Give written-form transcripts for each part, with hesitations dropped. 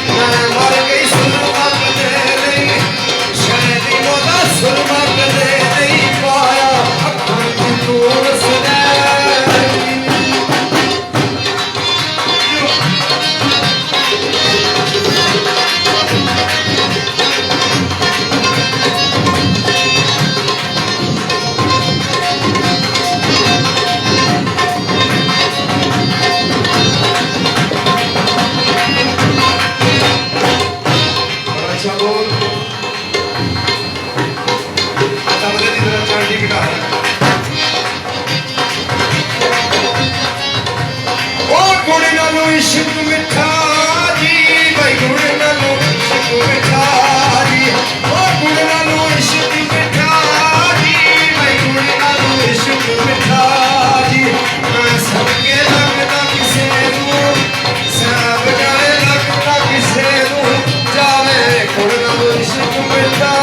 मैं मर गई सुरमा कदे नहीं शहरी मोदा सुरमा कदे नहीं पाया अखां दी नूर इश्क मिठा जी भाई गुड़ नालो इश्क मिठा जी ओ गुड़ नालो इश्क मिठा जी भाई गुड़ नालो इश्क मिठा जी मैं सबके लगदा किसे नूं सब जाने लगदा किसे नूं जावे गुड़ नालो इश्क मिठा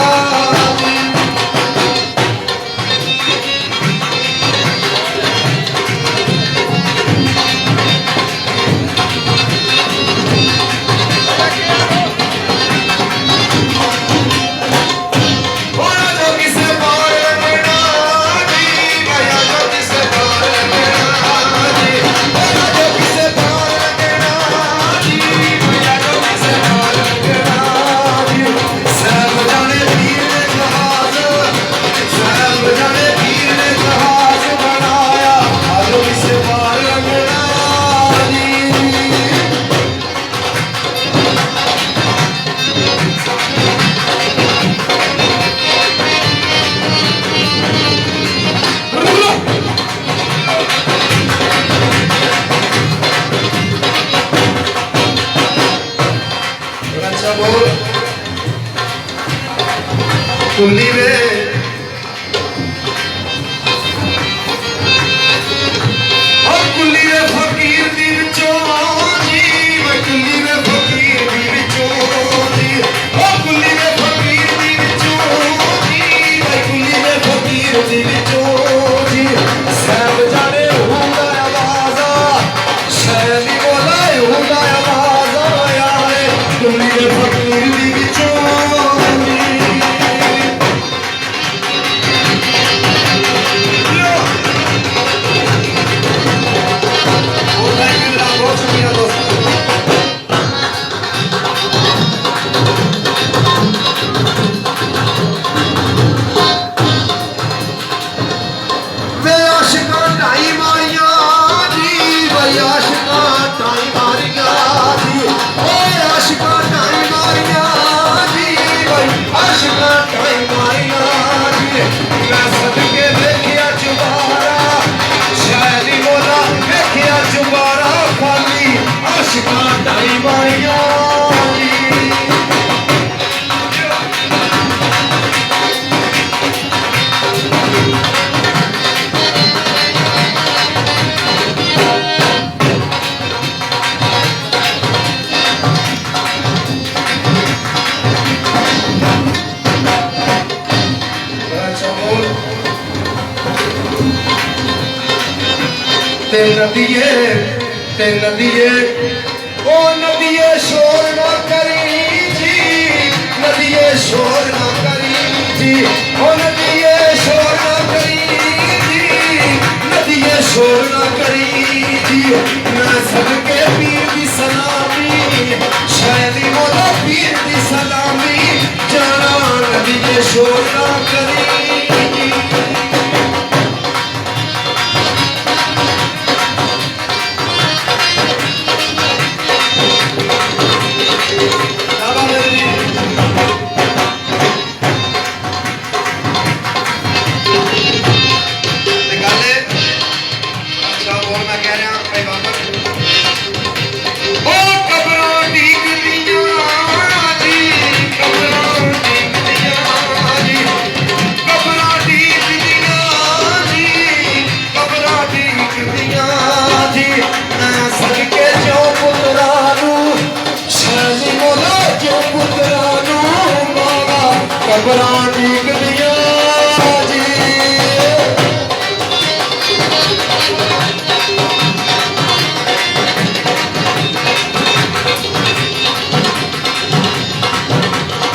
कुली वे और कुली वे फकीर दी विचों जी मैं कुली वे फकीर दी विचों जी ओ कुली वे फकीर दी विचों जी मैं कुली वे फकीर दी विचों जी सब जाने हुंदा आवाज़ शैली बोलाए हुंदा आवाज़ यारे कुली वे फकीर दी विचों ते नदिये ओ नदिये शोर ना करी जी नदिये शोर ना करी जी ओ नदिये शोर ना करी जी नदिये शोर ना करी जी मैं सबके पीर दी सलामी शैली मोला पीर दी सलामी जाना नदिये शोर ना करी कबरां दी गलियां